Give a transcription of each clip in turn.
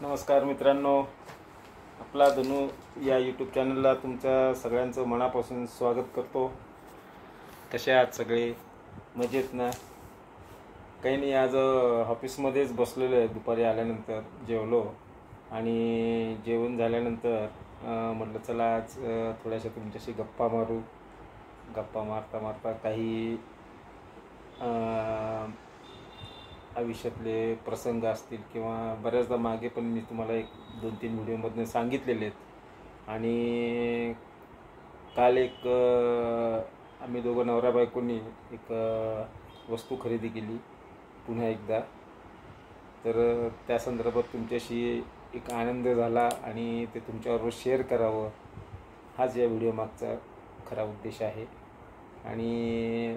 नमस्कार मित्रांनो, आपला धनू या यूट्यूब चॅनलला तुमच्या सगळ्यांचं मनापासून स्वागत करतो। कसे आहात सगळे? मजेत ना? काही नाही, आज ऑफिसमध्येच बसलेलो आहे। दुपारी आल्यानंतर जेवलो आणि जेवण झाल्यानंतर म्हटलं चला आज थोड्याशा तुमच्याशी गप्पा मारू। गप्पा मारता मारता काही आयुष्यातले प्रसंग असतील किंवा बऱ्याचदा मागे पण मी तुम्हाला 1-2-3 व्हिडिओमधून सांगितलेले आहेत। आणि काल एक आम्ही दोघं नवरा बायकोनी एक वस्तू खरेदी केली पुन्हा एकदा। तर त्या संदर्भात तुमच्याशी एक आनंद झाला आणि ते तुमच्याबरोबर शेअर करावं, हाच या व्हिडिओ मागचा खरा उद्देश आहे। आणि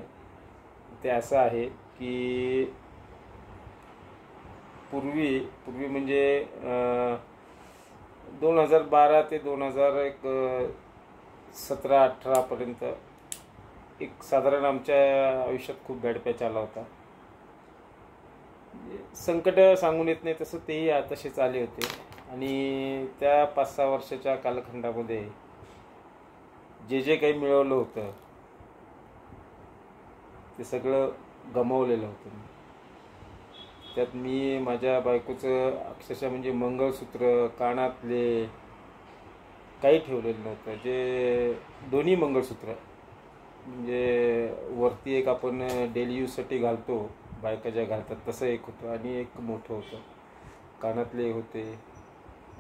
ते असं आहे की पूर्वी म्हणजे 2012 ते 2017-18 पर्यंत एक साधारण आमच्या आयुष्यात खूप बॅड पॅच आला होता। संकट सांगून येत नाही तसं तेही तसेच आले होते। आणि त्या 5-6 वर्षाच्या कालखंडामध्ये जे काही मिळवलं होतं ते सगळं गमावलेलं होतं। त्यात मी माझ्या बायकोचं अक्षरशः म्हणजे मंगळसूत्र, कानातले काही ठेवलेलं नव्हतं। जे दोन्ही मंगळसूत्र म्हणजे वरती एक आपण डेली यूजसाठी घालतो, बायका ज्या घालतात तसं एक होतं आणि एक मोठं होतं। कानातले होते,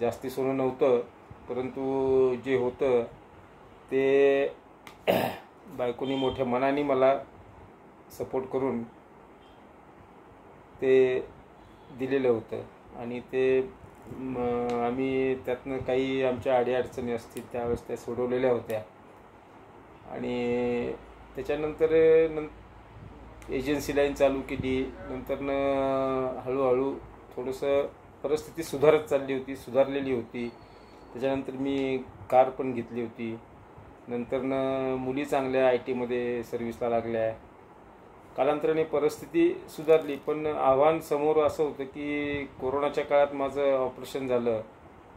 जास्ती सोनं नव्हतं, परंतु जे होतं ते बायकोनी मोठ्या मनाने मला सपोर्ट करून ते दिलेलं होतं। आणि ते आम्ही त्यातनं काही आमच्या अडीअडचणी असतील त्यावेळेस त्या सोडवलेल्या होत्या। आणि त्याच्यानंतर एजन्सी लाईन चालू केली। नंतरनं हळूहळू थोडंसं परिस्थिती सुधारलेली होती। त्याच्यानंतर मी कार पण घेतली होती। नंतरनं मुली चांगल्या IT मध्ये सर्व्हिसला लागल्या। कालांतराने परिस्थिती सुधारली, पण आव्हान समोर असं होतं की कोरोनाच्या काळात माझं ऑपरेशन झालं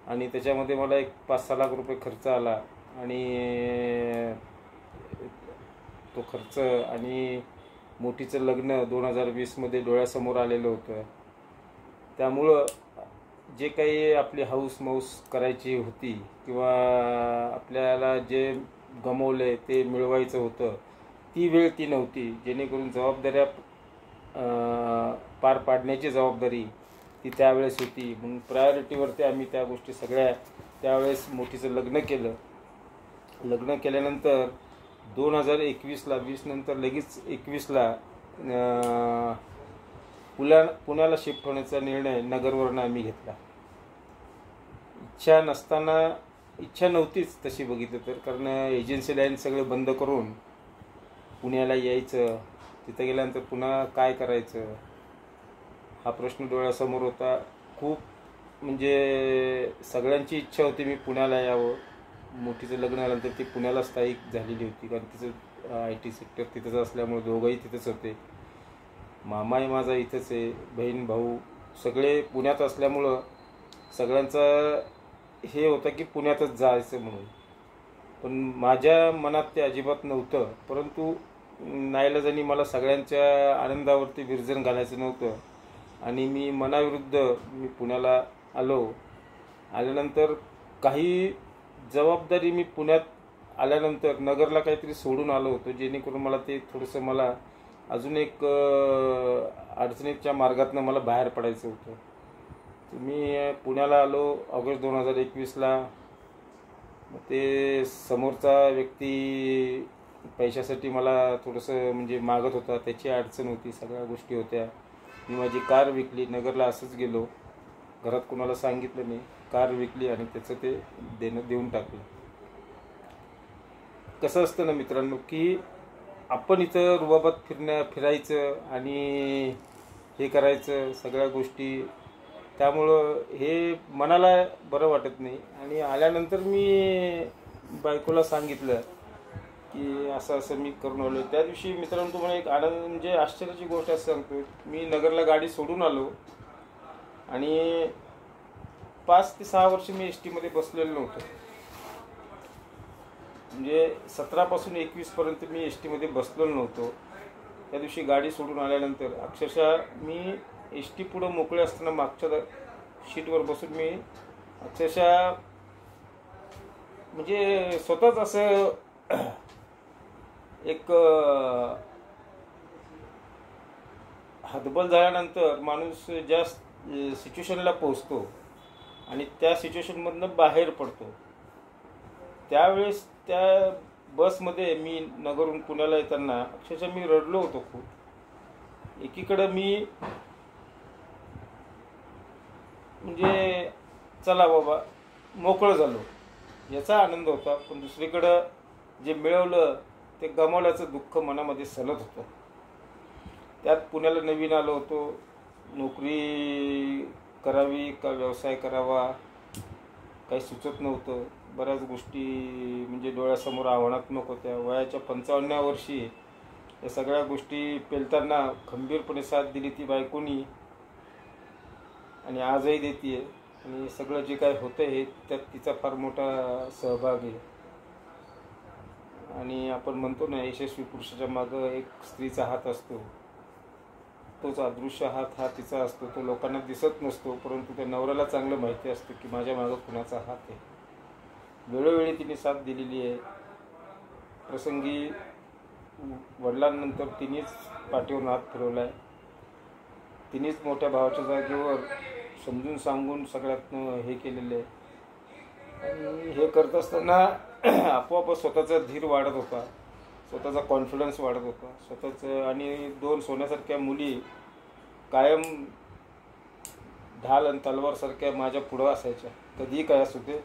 आणि त्याच्यामध्ये मला एक 5-6 लाख रुपये खर्च आला। आणि तो खर्च आणि मोठीचं लग्न 2020 डोळ्यासमोर आलेलं होतं। त्यामुळं जे काही आपली हौस मौस करायची होती किंवा आपल्याला जे गमवले ते मिळवायचं होतं, ती वेळ ती नव्हती। जेणेकरून जबाबदाऱ्या पार पाडण्याची जबाबदारी ती त्यावेळेस होती। मग प्रायोरिटीवरती आम्ही त्या गोष्टी सगळ्या त्यावेळेस मोठीचं लग्न केलं। लग्न केल्यानंतर 2021ला 20 नंतर लगेच 21ला पुण्याला शिफ्ट होण्याचा निर्णय नगरवरून आम्ही घेतला। इच्छा नव्हतीच तशी बघितलं तर, कारण एजन्सी लाईन सगळं बंद करून पुण्याला यायचं, तिथं गेल्यानंतर पुन्हा काय करायचं हा प्रश्न डोळ्यासमोर होता। खूप म्हणजे सगळ्यांची इच्छा होती मी पुण्याला यावं। मोठीचं लग्न झाल्यानंतर ती पुण्याला स्थायिक झालेली होती, कारण तिचं IT सेक्टर तिथंच असल्यामुळे दोघंही तिथंच होते। मामाही माझा इथंच आहे, बहीण भाऊ सगळे पुण्यात असल्यामुळं सगळ्यांचं हे होतं की पुण्यातच जायचं म्हणून। पण माझ्या मनात ते अजिबात नव्हतं, परंतु नाईलाजाने मला सगळ्यांच्या आनंदावरती विरजण घालायचं नव्हतं आणि मी मनाविरुद्ध पुण्याला आलो। आल्यानंतर काही जबाबदारी मी पुण्यात आल्यानंतर नगरला काहीतरी सोडून आलो होतो, जेणेकरून मला ते थोडंसं मला अजून एक अडचणीच्या मार्गातनं मला बाहेर पडायचं होतं। मी पुण्याला आलो ऑगस्ट 2021ला। ते समोरचा व्यक्ती पैशासाठी मला थोडंसं म्हणजे मागत होता, त्याची अडचण होती, सगळ्या गोष्टी होत्या। मी माझी कार विकली, नगरला असंच गेलो, घरात कोणाला सांगितलं नाही, कार विकली आणि त्याचं ते देऊन टाकलं। कसं असतं ना मित्रांनो की आपण इथं रुबाबात फिरायचं आणि हे करायचं सगळ्या गोष्टी, त्यामुळं हे मनाला बरं वाटत नाही। आणि आल्यानंतर मी बायकोला सांगितलं की असं मी करून आलो। त्या दिवशी मित्रांनो तुम्हाला एक आनंद म्हणजे आश्चर्याची गोष्ट असं सांगतो, मी नगरला गाडी सोडून आलो आणि 5 ते 6 वर्ष मी एस टीमध्ये बसलेलो नव्हतो. म्हणजे 17 पासून 21 पर्यंत मी एस टीमध्ये बसलेलो नव्हतो. त्या दिवशी गाडी सोडून आल्यानंतर अक्षरशः मी एस टी पुढं मोकळे असताना मागच्या शीटवर बसून मी अक्षरशः म्हणजे स्वतःच असं एक हतबल झाल्यानंतर माणूस ज्या सिच्युएशनला पोचतो आणि त्या सिच्युएशनमधनं बाहेर पडतो, त्यावेळेस त्या बसमध्ये मी नगरहून पुण्याला येताना अक्षरशः मी रडलो होतो खूप. एकीकडं मी म्हणजे चला बाबा मोकळं झालो याचा आनंद होता, पण दुसरीकडं जे मिळवलं ते गमावल्याचं दुःख मनामध्ये सलत होतं. त्यात पुण्याला नवीन आलो होतो. नोकरी करावी का व्यवसाय करावा काही सुचत नव्हतं. बऱ्याच गोष्टी म्हणजे डोळ्यासमोर आव्हानात्मक होत्या. वयाच्या 55व्या वर्षी या सगळ्या गोष्टी पेलताना खंबीरपणे साथ दिली ती बायकोनी आणि आजही देते. आणि सगळं जे काय होतं हे त्यात तिचा फार मोठा सहभाग आहे. आणि आपण म्हणतो ना, यशस्वी पुरुषाच्या मागं एक स्त्रीचा हात असतो. तोच अदृश्य हात हा तिचा असतो. तो लोकांना दिसत नसतो, परंतु त्या नवऱ्याला चांगलं माहिती असतं की माझ्या मागं कुणाचा हात आहे. वेळोवेळी तिने साथ दिलेली आहे. प्रसंगी वडिलांनंतर तिनेच पाठीवरून हात फिरवला आहे. तिनेच मोठ्या भावाच्या जागेवर समजून सांगून सगळ्यात हे केलेलं आहे. आणि हे करत असताना आपोआप स्वतःचा धीर वाढत होता, स्वतःचा कॉन्फिडन्स वाढत होता स्वतःचं. आणि 2 सोन्यासारख्या मुली कायम ढाल आणि तलवारसारख्या माझ्या पुढं असायच्या, कधीही काय असू दे.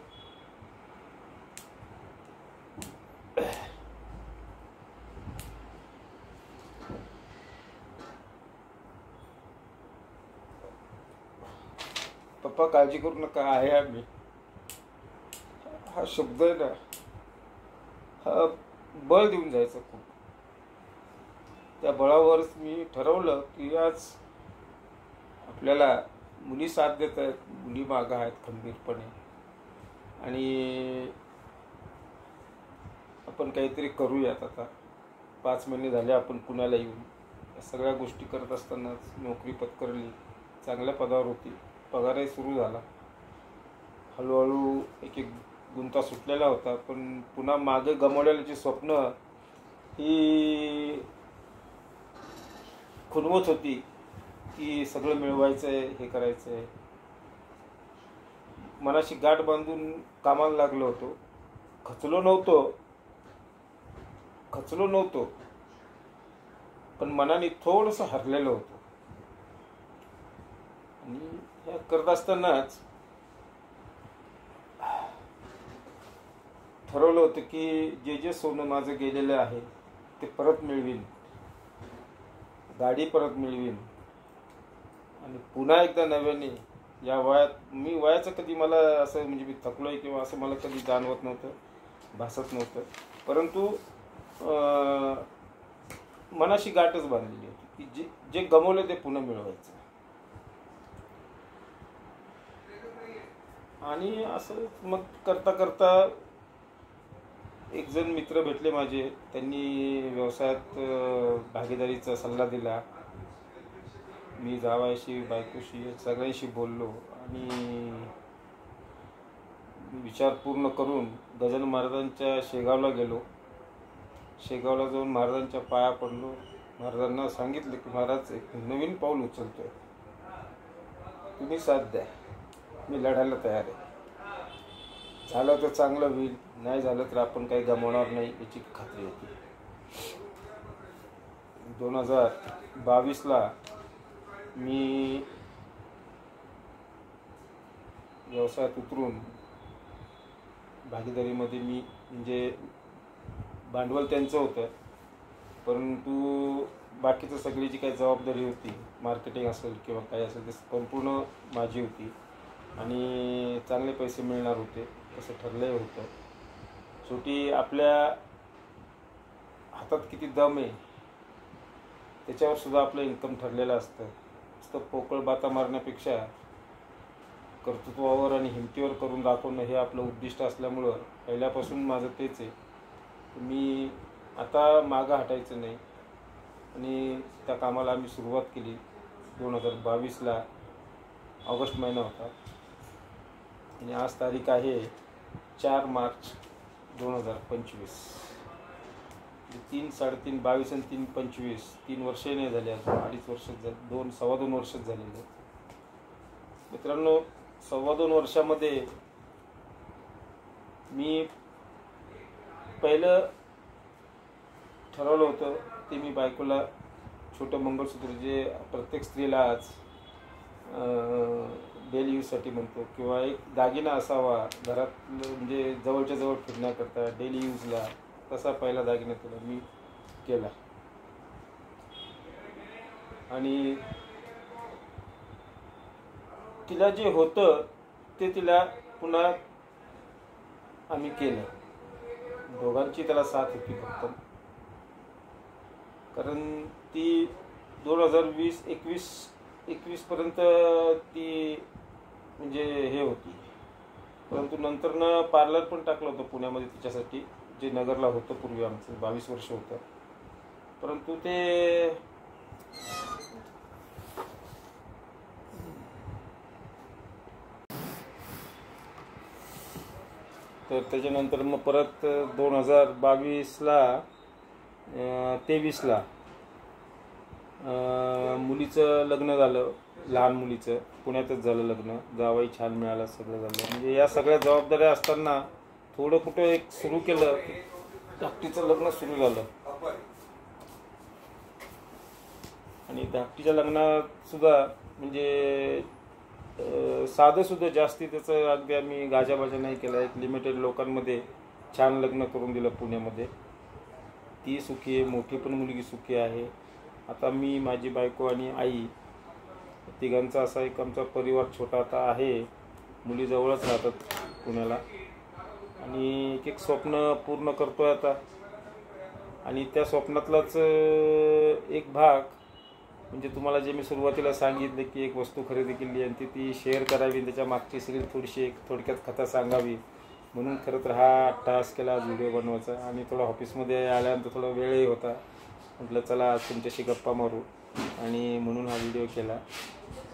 पप्पा काळजी करू नका, आहे आम्ही. हा शब्द आहे ना, हा बळ देऊन जायचं खूप. त्या बळावरच मी ठरवलं की आज आपल्याला मुली साथ देत आहेत, मुली मागं आहेत खंबीरपणे, आणि आपण काहीतरी करूयात. आता 5 महिने झाले आपण पुण्याला येऊन. या सगळ्या गोष्टी करत असतानाच नोकरी पत्करली, चांगल्या पदावर होती, पगारही सुरू झाला. हळूहळू एक एक गुंता सुटलेला होता. पण पुन्हा मागे गमावलेल्याची स्वप्न ही खुणवत होती की सगळं मिळवायचं आहे, हे करायचं आहे. मनाशी गाठ बांधून कामाला लागलो होतो. खचलो नव्हतो, पण मनाने थोडंसं हरलेलो होतो. आणि हे करत असतानाच ठरवलं होतं की जे जे सोनं माझं गेलेलं आहे ते परत मिळवीन, गाडी परत मिळवीन, आणि पुन्हा एकदा नव्याने या वयाचं कधी मला असं म्हणजे मी थकलोय किंवा असं मला कधी जाणवत नव्हतं, भासत नव्हतं. परंतु मनाशी गाठच बांधलेली होती की जे गमावलं ते पुन्हा मिळवायचं. आणि असं मग करता करता एक जण मित्र भेटले माझे. त्यांनी व्यवसायात भागीदारीचा सल्ला दिला. मी जावायशी, बायकोशी, सगळ्यांशी बोललो आणि विचार पूर्ण करून गजानन महाराजांच्या शेगावला गेलो. शेगावला जाऊन महाराजांच्या पाया पडलो. महाराजांना सांगितलं की महाराज एक नवीन पाऊल उचलतोय, तुम्ही साथ द्या, मी लढायला तयार आहे. झालं तर चांगलं होईल, नाही झालं तर आपण काही गमावणार नाही याची खात्री होती. 2022ला मी व्यवसायात उतरून भागीदारीमध्ये मी म्हणजे भांडवल त्यांचं होतं, परंतु बाकीचं सगळी जी काही जबाबदारी होती, मार्केटिंग असेल किंवा काही असेल, ते संपूर्ण माझी होती. आणि चांगले पैसे मिळणार होते असं ठरलं होतं. शेवटी आपल्या हातात किती दम आहे त्याच्यावर सुद्धा आपलं इन्कम ठरलेलं असतं. नुसतं पोकळ बाता मारण्यापेक्षा कर्तृत्वावर आणि हिमतीवर करून दाखवणं हे आपलं उद्दिष्ट असल्यामुळं पहिल्यापासून माझं तेच आहे. मी आता मागं हटायचं नाही आणि त्या कामाला आम्ही सुरुवात केली 2022ला. ऑगस्ट महिना होता आणि आज तारीख आहे 4 मार्च 2025. 3, 3.5, 22 आणि 3, 25 3 वर्षही नाही झाले अजून. 2.5 वर्ष झाले, 2.25 वर्षच झालेले. मित्रांनो, 2.25 वर्षामध्ये मी पहिलं ठरवलं होतं ते मी बायकोला छोटं मंगळसूत्र, जे प्रत्येक स्त्रीला आज डेली यूजसाठी म्हणतो, किंवा एक दागिना असावा घरात, म्हणजे जवळच्या जवळ फिरण्याकरता डेली यूजला, तसा पहिला दागिना तिला मी केला. आणि तिला जे होतं ते तिला पुन्हा आम्ही केलं. दोघांची त्याला साथ होती फक्त, कारण ती 2021 पर्यंत ती म्हणजे हे होती. परंतु नंतरनं पार्लर पण टाकलं होतं पुण्यामध्ये तिच्यासाठी, जे नगरला होतं पूर्वी आमचं. 22 वर्ष होतं. परंतु ते तर त्याच्यानंतर मग परत 2022ला 23ला मुलीचं लग्न झालं. लहान मुलीचं पुण्यातच झालं लग्न. जावई छान मिळाला, सगळं झालं. म्हणजे या सगळ्या जबाबदाऱ्या असताना थोडं कुठं एक सुरू केलं, धाकटीचं लग्न सुरू झालं. आणि धाकटीच्या लग्नात सुद्धा म्हणजे साधं सुद्धा जास्ती त्याचं अगदी आम्ही गाजाबाजा नाही केला. एक लिमिटेड लोकांमध्ये छान लग्न करून दिलं पुण्यामध्ये. ती सुखी आहे, मोठी पण मुलगी सुखी आहे. आता मी, माझी बायको आणि आई, तिघांचा असा एक आमचा परिवार छोटा आता आहे. मुली जवळच राहतात पुण्याला. आणि एक स्वप्न पूर्ण करतोय आता. आणि त्या स्वप्नातलाच एक भाग म्हणजे तुम्हाला जे मी सुरुवातीला सांगितलं की एक वस्तू खरेदी केली आणि ती शेअर करावी, त्याच्या मागची सगळी थोडीशी एक थोडक्यात कथा सांगावी म्हणून खरं तर हा टास्क केला आज व्हिडिओ बनवायचा. आणि थोडा ऑफिसमध्ये आल्यानंतर थोडा वेळही होता, म्हटलं चला आज तुमच्याशी गप्पा मारू, आणि म्हणून हा व्हिडिओ केला.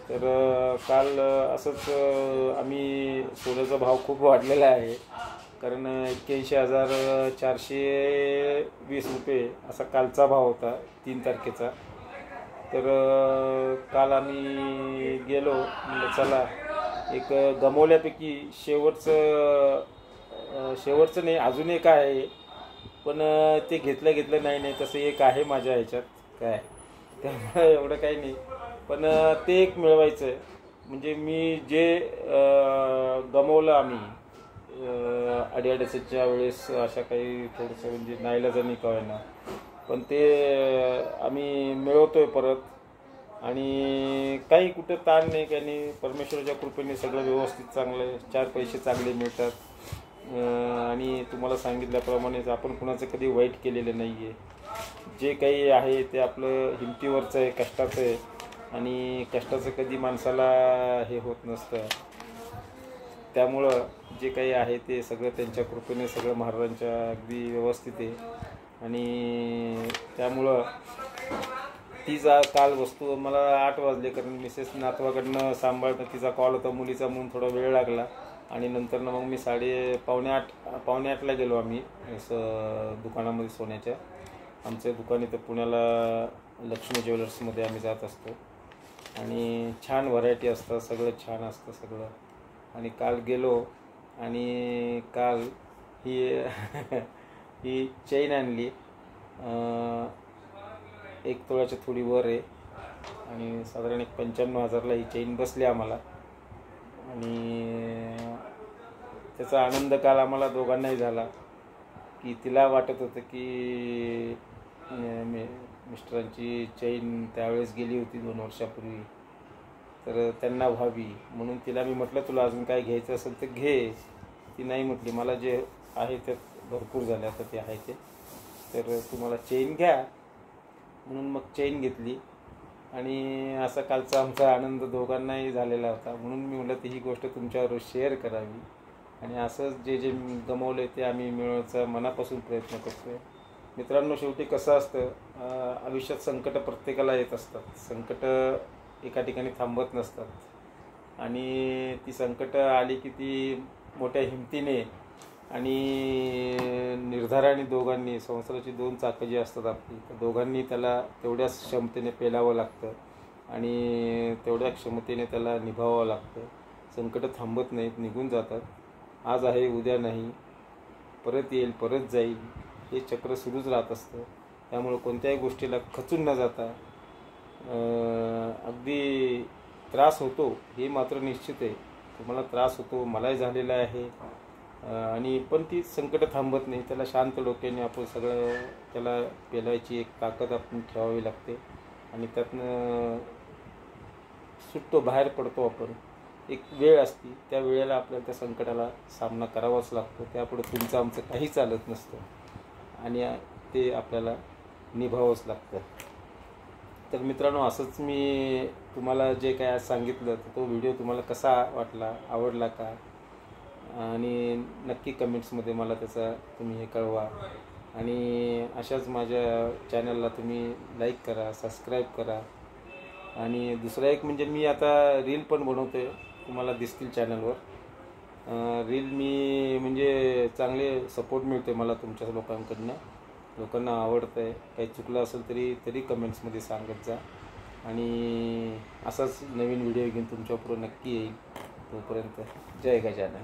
तर काल असंच आम्ही, सोन्याचा भाव खूप वाढलेला आहे, कारण 81,420 रुपये असा कालचा भाव होता 3 तारखेचा. तर काल आम्ही गेलो, म्हणजे चला एक गमवल्यापैकी शेवटचं नाही, अजून एक आहे, पण ते घेतलं नाही तसं एक आहे माझ्या ह्याच्यात काय, त्यामुळे एवढं काही नाही. पण ते एक मिळवायचं आहे. म्हणजे मी जे गमवलं आम्ही अडीअडचणीच्या वेळेस, अशा काही थोडंसं म्हणजे नाईलाजानी कळना, पण ते आम्ही मिळवतोय परत. आणि काही कुठं ताण नाही, काही नाही. परमेश्वराच्या कृपेने सगळं व्यवस्थित चांगलं आहे. 4 पैसे चांगले मिळतात. आणि तुम्हाला सांगितल्याप्रमाणेच आपण कुणाचं कधी वाईट केलेलं नाही आहे. जे काही आहे ते आपलं हिमतीवरचं आहे, कष्टाचं आहे. आणि कष्टाचं कधी माणसाला हे होत नसतं. त्यामुळं जे काही आहे ते सगळं त्यांच्या कृपेने, सगळं महाराजांच्या अगदी व्यवस्थित आहे. आणि त्यामुळं ती काल वस्तू मला 8 वाजले, कारण मिसेस नातवाकडनं सांभाळतं, तिचा कॉल होता मुलीचा म्हणून थोडा वेळ लागला. आणि नंतरनं मग मी पावणे आठला गेलो आम्ही असं दुकानामध्ये, सोन्याच्या. आमचं दुकान इथं पुण्याला लक्ष्मी ज्वेलर्समध्ये आम्ही जात असतो. आणि छान व्हरायटी असतं, सगळं छान असतं सगळं. आणि काल गेलो आणि काल ही चेन आणली. 1 तोळ्याच्या थोडी वर आहे, आणि साधारण 95,000ला ही चेन बसली आम्हाला. आणि त्याचा आनंद काल आम्हाला दोघांनाही झाला, की तिला वाटत होतं की मिस्टरांची चेन त्यावेळेस गेली होती 2 वर्षापूर्वी, तर त्यांना व्हावी म्हणून तिला मी म्हटलं तुला अजून काय घ्यायचं असेल तर घे. ती नाही म्हटली, मला जे आहे त्यात भरपूर झाले आता ते आहे ते, तर तुम्हाला चेन घ्या म्हणून मग चेन घेतली. आणि असा कालचा आमचा आनंद दोघांनाही झालेला होता, म्हणून मी म्हटलं ती ही गोष्ट तुमच्याबरोबर शेअर करावी. आणि असंच जे जे गमावलं ते आम्ही मिळवण्याचा मनापासून प्रयत्न करतो आहे. मित्रांनो, शेवटी कसं असतं, आयुष्यात संकट प्रत्येकाला येत असतात. संकट एका ठिकाणी थांबत नसतात आणि ती संकट आली की ती मोठ्या हिमतीने आणि निर्धाराने दोघांनी, संसाराची दोन चाकं जी असतात आपली, तर दोघांनी त्याला तेवढ्याच क्षमतेने पेलावं लागतं आणि तेवढ्या क्षमतेने त्याला निभावावं लागतं. संकट थांबत नाहीत, निघून जातात. आज आहे उद्या नाही, परत येईल परत जाईल, हे चक्र सुरूच राहत असतं. त्यामुळं कोणत्याही गोष्टीला खचून न जाता अगदी त्रास होतो हे मात्र निश्चित आहे. तुम्हाला त्रास होतो, मलाही झालेला आहे. आणि पण ती संकट थांबत नाही. त्याला शांत डोक्याने आपण सगळं त्याला पेलायची एक ताकद आपण ठेवावी लागते आणि त्यातनं सुटतो, बाहेर पडतो आपण. एक वेळ असते, त्या वेळेला आपल्याला त्या संकटाला सामना करावाच लागतो. त्यापुढे तुमचं आमचं काही चालत नसतं आणि ते आपल्याला निभावावंच लागतं. तर मित्रांनो, असंच मी तुम्हाला जे काय आज सांगितलं, तर तो व्हिडिओ तुम्हाला कसा वाटला, आवडला का, आणि नक्की कमेंट्समध्ये मला त्याचा तुम्ही हे कळवा. आणि अशाच माझ्या चॅनलला तुम्ही लाईक करा, सबस्क्राईब करा. आणि दुसरा एक म्हणजे मी आता रील पण बनवतो आहे, तुम्हाला दिसतील चॅनलवर. रील मी म्हणजे चांगले सपोर्ट मिळते मला तुमच्या लोकांकडनं. लोकांना आवडतं आहे. काही चुकलं असेल तरी कमेंट्समध्ये सांगत जा. आणि असाच नवीन व्हिडिओ घेऊन तुमच्यापुढं नक्की येईल. तोपर्यंत जय गजानन.